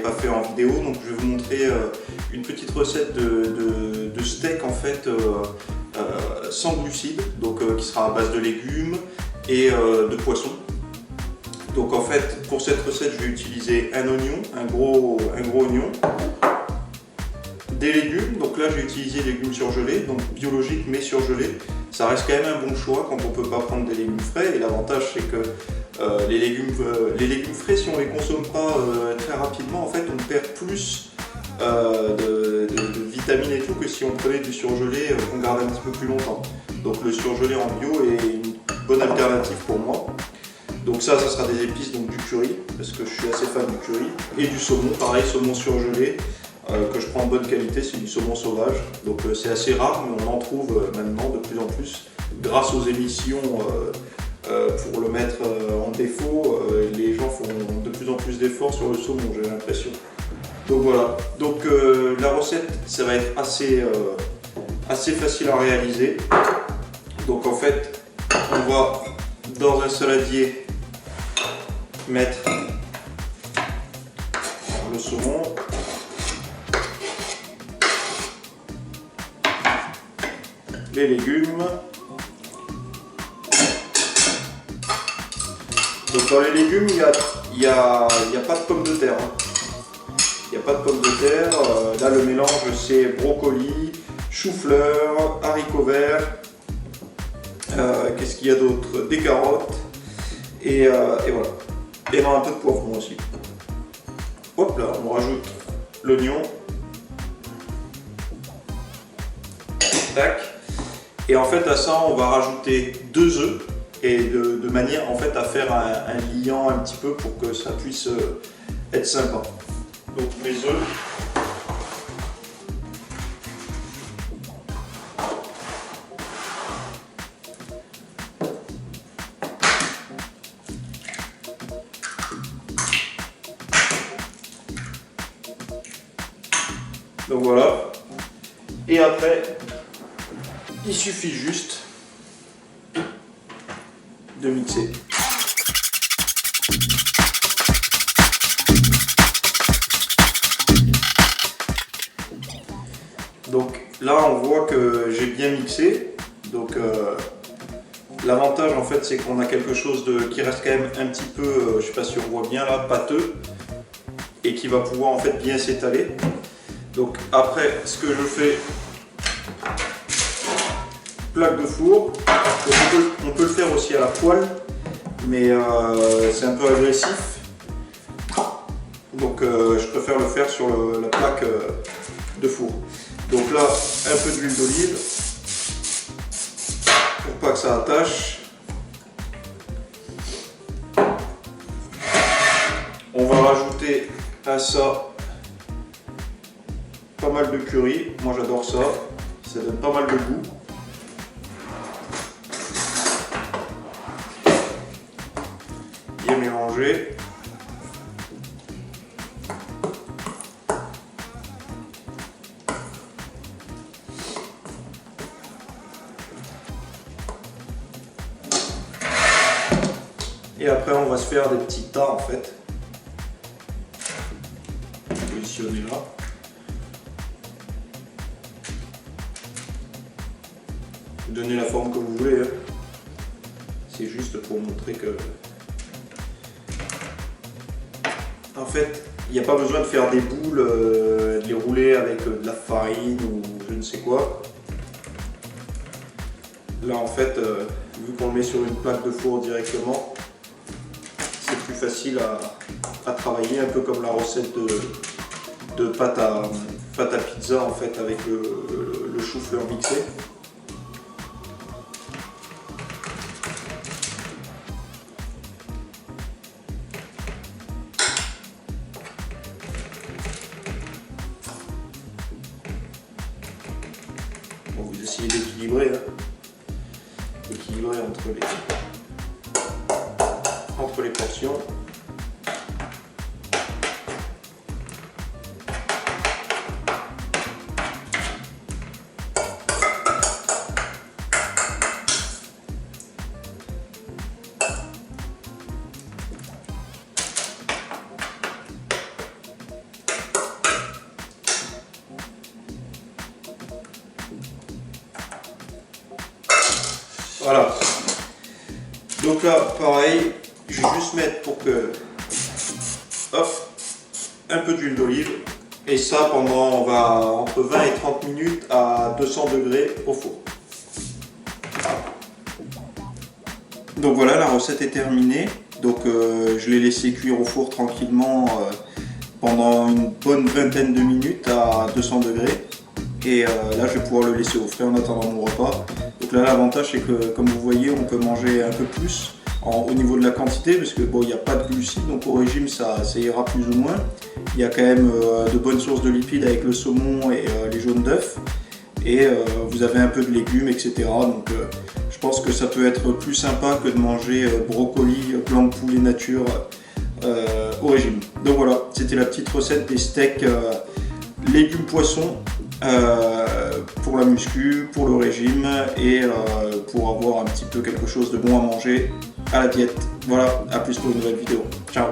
pas fait en vidéo, donc je vais vous montrer une petite recette de steak en fait sans glucides, donc qui sera à base de légumes et de poisson. Donc en fait, pour cette recette, je vais utiliser un oignon, un gros oignon, des légumes. Donc là, j'ai utilisé des légumes surgelés, donc biologiques mais surgelés. Ça reste quand même un bon choix quand on ne peut pas prendre des légumes frais. Et l'avantage, c'est que les légumes frais, si on ne les consomme pas très rapidement, en fait, on perd plus de vitamines et tout que si on prenait du surgelé qu'on garde un petit peu plus longtemps. Donc le surgelé en bio est une bonne alternative pour moi. Donc ça sera des épices, donc du curry, parce que je suis assez fan du curry, et du saumon, pareil, saumon surgelé, que je prends en bonne qualité, c'est du saumon sauvage. Donc c'est assez rare, mais on en trouve maintenant de plus en plus. Grâce aux émissions pour le mettre en défaut, les gens font de plus en plus d'efforts sur le saumon, j'ai l'impression. Donc voilà, donc la recette, ça va être assez facile à réaliser. Donc en fait, on va dans un saladier mettre le saumon, les légumes. Donc dans les légumes, il n'y a pas de pommes de terre. Il n'y a pas de pommes de terre. Là, le mélange, c'est brocoli, chou-fleur, haricots verts. Qu'est-ce qu'il y a d'autre? Des carottes. Et voilà. Et un peu de poivron aussi. Hop là, on rajoute l'oignon. Tac. Et en fait à ça, on va rajouter 2 œufs. Et de manière en fait à faire un liant un petit peu pour que ça puisse être sympa. Donc mes œufs. Donc voilà. Et après, il suffit juste de mixer. Donc là, on voit que j'ai bien mixé. Donc l'avantage en fait, c'est qu'on a quelque chose qui reste quand même un petit peu, je sais pas si on voit bien là, pâteux, et qui va pouvoir en fait bien s'étaler. Donc après, ce que je fais, plaque de four. Donc on peut le faire aussi à la poêle, mais c'est un peu agressif. Donc je préfère le faire sur la plaque de four. Donc là, un peu d'huile d'olive pour pas que ça attache. On va rajouter à ça pas mal de curry. Moi j'adore ça, ça donne pas mal de goût. Bien mélanger. Et après on va se faire des petits tas en fait. Positionner là. Donnez la forme que vous voulez. Hein. C'est juste pour montrer que... En fait, il n'y a pas besoin de faire des boules, de les rouler avec de la farine ou je ne sais quoi. Là en fait, vu qu'on le met sur une plaque de four directement, c'est plus facile à travailler, un peu comme la recette de pâte à pizza en fait avec le chou-fleur mixé. Bon, vous essayez d'équilibrer, hein. Équilibrer entre les portions. Voilà. Donc là, pareil, je vais juste mettre pour que... Hop, un peu d'huile d'olive. Et ça pendant, on va entre 20 et 30 minutes à 200 degrés au four. Donc voilà, la recette est terminée. Donc je l'ai laissé cuire au four tranquillement pendant une bonne vingtaine de minutes à 200 degrés. Et là, je vais pouvoir le laisser au frais en attendant mon repas. Donc là, l'avantage, c'est que, comme vous voyez, on peut manger un peu plus au niveau de la quantité, parce que bon, il n'y a pas de glucides, donc au régime, ça ira plus ou moins. Il y a quand même de bonnes sources de lipides avec le saumon et les jaunes d'œufs. Et vous avez un peu de légumes, etc. Donc je pense que ça peut être plus sympa que de manger brocoli, blanc de poulet nature au régime. Donc voilà, c'était la petite recette des steaks légumes poissons pour la muscu, pour le régime et pour avoir un petit peu quelque chose de bon à manger à la diète. Voilà, à plus pour une nouvelle vidéo. Ciao.